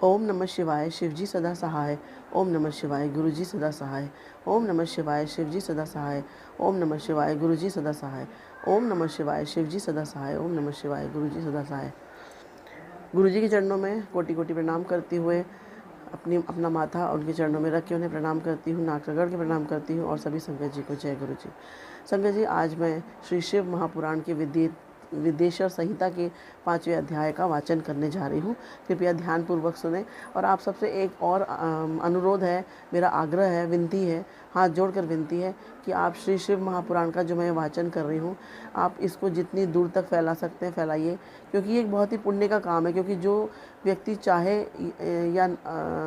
ओम नमः शिवाय शिवजी सदा सहाय। ओम नमः शिवाय गुरुजी सदा सहाय। ओम नमः शिवाय शिवजी सदा सहाय। ओम नमः शिवाय गुरुजी सदा सहाय। ओम नमः शिवाय शिवजी सदा सहाय। ओम नमः शिवाय गुरुजी सदा सहाय। गुरुजी के चरणों में कोटि कोटि प्रणाम करते हुए अपना माथा उनके चरणों में रख के उन्हें प्रणाम करती हूँ, नाक रगड़ के प्रणाम करती हूँ और सभी संगत जी को जय गुरु जी। संगत जी, आज मैं श्री शिव महापुराण के विदेश्वर संहिता के 5वें अध्याय का वाचन करने जा रही हूँ। कृपया ध्यानपूर्वक सुने। और आप सबसे एक और अनुरोध है, मेरा आग्रह है, विनती है, हाथ जोड़कर विनती है कि आप श्री शिव महापुराण का जो मैं वाचन कर रही हूँ, आप इसको जितनी दूर तक फैला सकते हैं फैलाइए, क्योंकि ये एक बहुत ही पुण्य का काम है। क्योंकि जो व्यक्ति चाहे या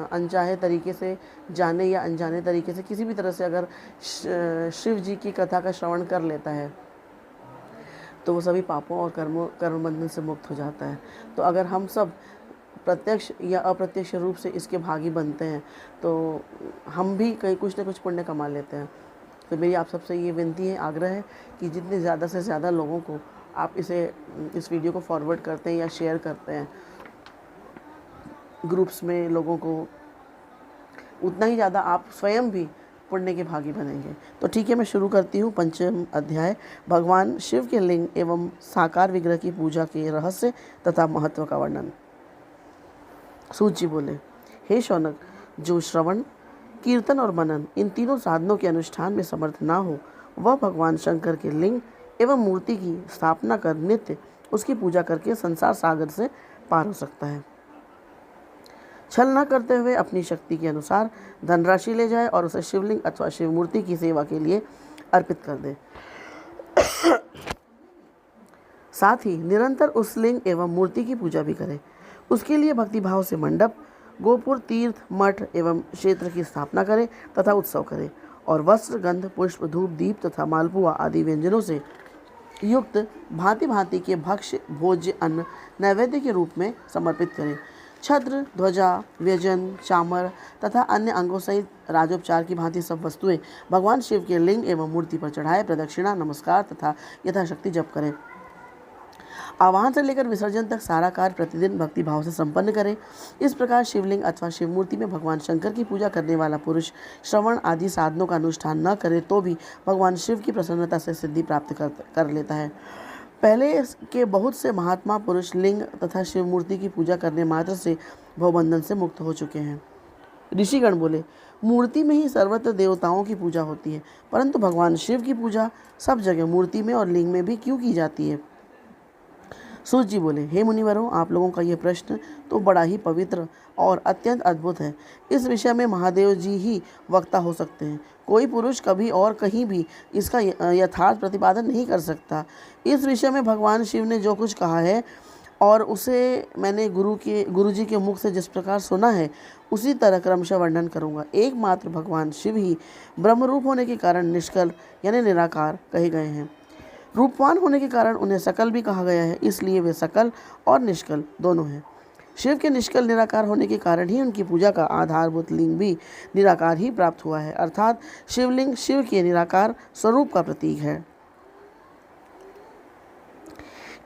अनचाहे तरीके से, जाने या अनजाने तरीके से, किसी भी तरह से अगर शिव जी की कथा का श्रवण कर लेता है तो वो सभी पापों और कर्म बंधन से मुक्त हो जाता है। तो अगर हम सब प्रत्यक्ष या अप्रत्यक्ष रूप से इसके भागी बनते हैं तो हम भी कहीं कुछ न कुछ पुण्य कमा लेते हैं। तो मेरी आप सबसे ये विनती है, आग्रह है कि जितने ज़्यादा से ज़्यादा लोगों को आप इस वीडियो को फॉरवर्ड करते हैं या शेयर करते हैं ग्रुप्स में लोगों को, उतना ही ज़्यादा आप स्वयं भी पुण्य के भागी बनेंगे। तो ठीक है, मैं शुरू करती हूँ। 5वां अध्याय, भगवान शिव के लिंग एवं साकार विग्रह की पूजा के रहस्य तथा महत्व का वर्णन। सूत जी बोले, हे शौनक, जो श्रवण, कीर्तन और मनन इन तीनों साधनों के अनुष्ठान में समर्थ ना हो, वह भगवान शंकर के लिंग एवं मूर्ति की स्थापना कर नित्य उसकी पूजा करके संसार सागर से पार हो सकता है। छल न करते हुए अपनी शक्ति के अनुसार धनराशि ले जाए और उसे शिवलिंग अथवा शिव मूर्ति की सेवा के लिए अर्पित कर दे। साथ ही निरंतर उस लिंग एवं मूर्ति की पूजा भी करे। उसके लिए भक्तिभाव से मंडप, गोपुर, तीर्थ, मठ एवं क्षेत्र की स्थापना करे तथा उत्सव करे और वस्त्र, गंध, पुष्प, धूप, दीप तथा मालपुआ आदि व्यंजनों से युक्त भांति भांति के भक्ष्य भोज्य अन्न नैवेद्य के रूप में समर्पित करें। छत्र, ध्वजा, व्यजन, चामर तथा अन्य अंगों सहित राजोपचार की भांति सब वस्तुएं भगवान शिव के लिंग एवं मूर्ति पर चढ़ाए प्रदक्षिणा, नमस्कार तथा यथाशक्ति जप करें। आवाहन से लेकर विसर्जन तक सारा कार्य प्रतिदिन भक्ति भाव से संपन्न करें। इस प्रकार शिवलिंग अथवा शिव मूर्ति में भगवान शंकर की पूजा करने वाला पुरुष श्रवण आदि साधनों का अनुष्ठान न करे तो भी भगवान शिव की प्रसन्नता से सिद्धि प्राप्त कर लेता है। पहले के बहुत से महात्मा पुरुष लिंग तथा शिव मूर्ति की पूजा करने मात्र से भवबंधन से मुक्त हो चुके हैं। ऋषिगण बोले, मूर्ति में ही सर्वत्र देवताओं की पूजा होती है, परंतु भगवान शिव की पूजा सब जगह मूर्ति में और लिंग में भी क्यों की जाती है? सूत जी बोले, हे मुनिवरों, आप लोगों का यह प्रश्न तो बड़ा ही पवित्र और अत्यंत अद्भुत है। इस विषय में महादेव जी ही वक्ता हो सकते हैं। कोई पुरुष कभी और कहीं भी इसका यथार्थ प्रतिपादन नहीं कर सकता। इस विषय में भगवान शिव ने जो कुछ कहा है और उसे मैंने गुरु जी के मुख से जिस प्रकार सुना है, उसी तरह क्रमशः वर्णन करूँगा। एकमात्र भगवान शिव ही ब्रह्मरूप होने के कारण निष्कल यानी निराकार कहे गए हैं। रूपवान होने के कारण उन्हें सकल भी कहा गया है, इसलिए वे सकल और निष्कल दोनों हैं। शिव के निष्कल निराकार होने के कारण ही उनकी पूजा का आधारभूत लिंग भी निराकार ही प्राप्त हुआ है, अर्थात शिवलिंग शिव के निराकार स्वरूप का प्रतीक है।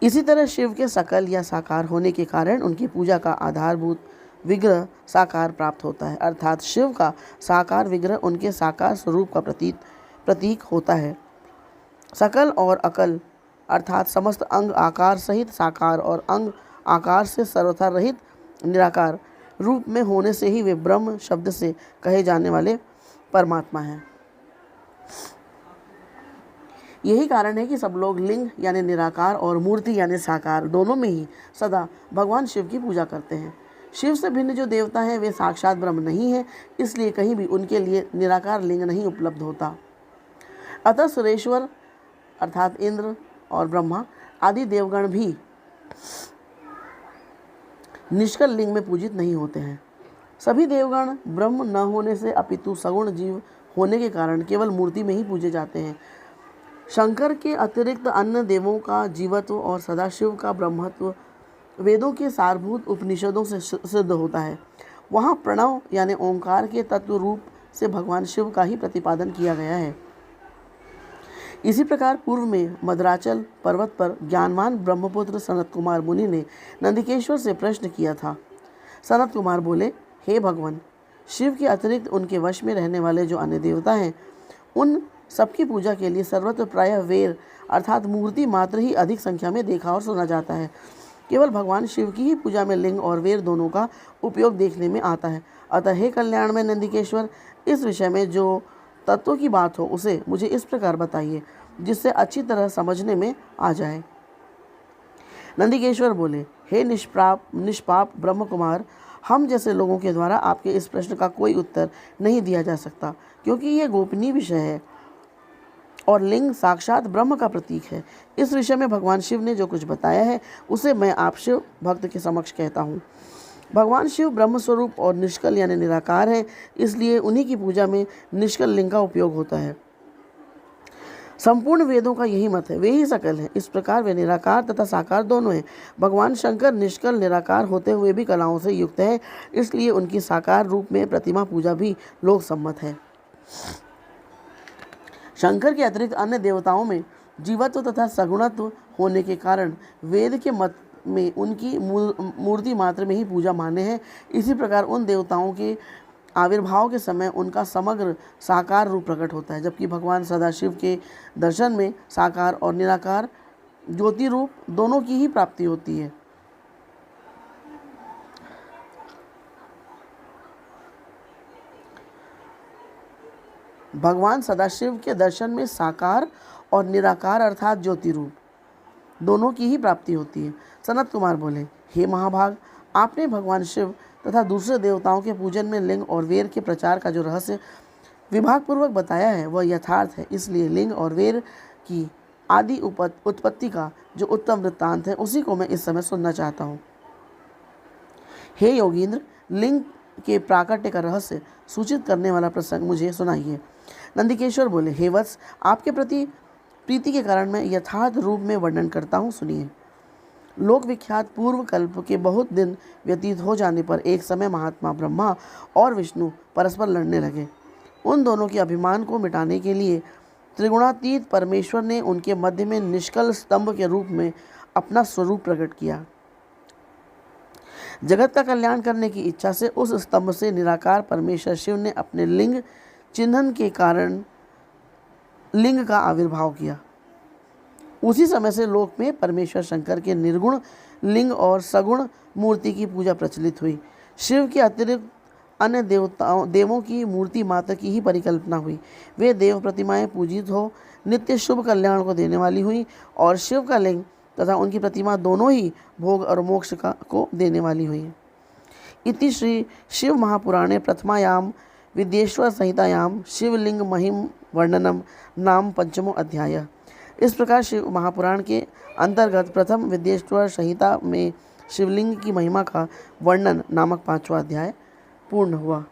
इसी तरह शिव के सकल या साकार होने के कारण उनकी पूजा का आधारभूत विग्रह साकार प्राप्त होता है, अर्थात शिव का साकार विग्रह उनके साकार स्वरूप का प्रतीक होता है। सकल और अकल अर्थात समस्त अंग आकार सहित साकार और अंग आकार से सर्वथा रहित निराकार रूप में होने से ही वे ब्रह्म शब्द से कहे जाने वाले परमात्मा हैं। यही कारण है कि सब लोग लिंग यानी निराकार और मूर्ति यानी साकार दोनों में ही सदा भगवान शिव की पूजा करते हैं। शिव से भिन्न जो देवता हैं वे साक्षात ब्रह्म नहीं है, इसलिए कहीं भी उनके लिए निराकार लिंग नहीं उपलब्ध होता। अतः सुरेश्वर अर्थात इंद्र और ब्रह्मा आदि देवगण भी निष्कल लिंग में पूजित नहीं होते हैं। सभी देवगण ब्रह्म न होने से अपितु सगुण जीव होने के कारण केवल मूर्ति में ही पूजे जाते हैं। शंकर के अतिरिक्त अन्य देवों का जीवत्व और सदाशिव का ब्रह्मत्व वेदों के सारभूत उपनिषदों से सिद्ध होता है। वहाँ प्रणव यानी ओंकार के तत्व रूप से भगवान शिव का ही प्रतिपादन किया गया है। इसी प्रकार पूर्व में मद्राचल पर्वत पर ज्ञानवान ब्रह्मपुत्र सनत कुमार मुनि ने नंदिकेश्वर से प्रश्न किया था, सनत कुमार बोले, हे भगवान, शिव के अतिरिक्त उनके वश में रहने वाले जो अन्य देवता हैं, उन सबकी पूजा के लिए सर्वत्र प्रायः वेर अर्थात मूर्ति मात्र ही अधिक संख्या में देखा और सुना जाता है। केवल भगवान शिव की ही पूजा में लिंग और वेर दोनों का उपयोग देखने में आता है। अतः हे कल्याण में नंदिकेश्वर, इस विषय में जो तत्व की बात हो उसे मुझे इस प्रकार बताइए जिससे अच्छी तरह समझने में आ जाए। नंदिकेश्वर बोले, हे निष्पाप ब्रह्म कुमार, हम जैसे लोगों के द्वारा आपके इस प्रश्न का कोई उत्तर नहीं दिया जा सकता, क्योंकि यह गोपनीय विषय है और लिंग साक्षात ब्रह्म का प्रतीक है। इस विषय में भगवान शिव ने जो कुछ बताया है उसे मैं आप शिव भक्त के समक्ष कहता हूँ। भगवान शिव ब्रह्म स्वरूप और निष्कल यानी निराकार हैं, इसलिए उन्हीं की पूजा में निष्कल लिंग का उपयोग होता है। संपूर्ण वेदों का यही मत है, वे ही सकल हैं। इस प्रकार वे निराकार तथा साकार दोनों हैं। भगवान शंकर निष्कल निराकार होते हुए भी कलाओं से युक्त है, इसलिए उनकी साकार रूप में प्रतिमा पूजा भी लोक सम्मत है। शंकर के अतिरिक्त अन्य देवताओं में जीवत्व तथा सगुणत्व होने के कारण वेद के मत में उनकी मूर्ति मात्र में ही पूजा मान्य है। इसी प्रकार उन देवताओं के आविर्भाव के समय उनका समग्र साकार रूप प्रकट होता है, जबकि भगवान सदाशिव के दर्शन में साकार और निराकार ज्योति रूप दोनों की ही प्राप्ति होती है। भगवान सदाशिव के दर्शन में साकार और निराकार अर्थात ज्योति रूप दोनों की ही प्राप्ति होती है। सनत कुमार बोले, हे महाभाग, आपने भगवान शिव तथा दूसरे देवताओं के पूजन में लिंग और वेर के प्रचार का जो रहस्य विभागपूर्वक बताया है वह यथार्थ है। इसलिए लिंग और वेर की आदि उत्पत्ति का जो उत्तम वृत्तांत है उसी को मैं इस समय सुनना चाहता हूँ। हे योगींद्र, लिंग के प्राकट्य का रहस्य सूचित करने वाला प्रसंग मुझे सुनाइए। नंदिकेश्वर बोले, हे वत्स, आपके प्रति प्रीति के कारण मैं यथार्थ रूप में वर्णन करता हूँ, सुनिए। लोक विख्यात पूर्व कल्प के बहुत दिन व्यतीत हो जाने पर एक समय महात्मा ब्रह्मा और विष्णु परस्पर लड़ने लगे। उन दोनों के अभिमान को मिटाने के लिए त्रिगुणातीत परमेश्वर ने उनके मध्य में निष्कल स्तंभ के रूप में अपना स्वरूप प्रकट किया। जगत का कल्याण करने की इच्छा से उस स्तंभ से निराकार परमेश्वर शिव ने अपने लिंग चिन्हन के कारण लिंग का आविर्भाव किया। उसी समय से लोक में परमेश्वर शंकर के निर्गुण लिंग और सगुण मूर्ति की पूजा प्रचलित हुई। शिव के अतिरिक्त अन्य देवों की मूर्ति मात्र की ही परिकल्पना हुई। वे देव प्रतिमाएं पूजित हो नित्य शुभ कल्याण को देने वाली हुई और शिव का लिंग तथा उनकी प्रतिमा दोनों ही भोग और मोक्ष को देने वाली हुई। इति श्री शिव महापुराणे प्रथमायाम विद्येश्वर संहितायाम शिवलिंग महिम वर्णनम नाम पंचमो अध्याय। इस प्रकार शिव महापुराण के अंतर्गत प्रथम विद्येश्वर संहिता में शिवलिंग की महिमा का वर्णन नामक 5वां अध्याय पूर्ण हुआ।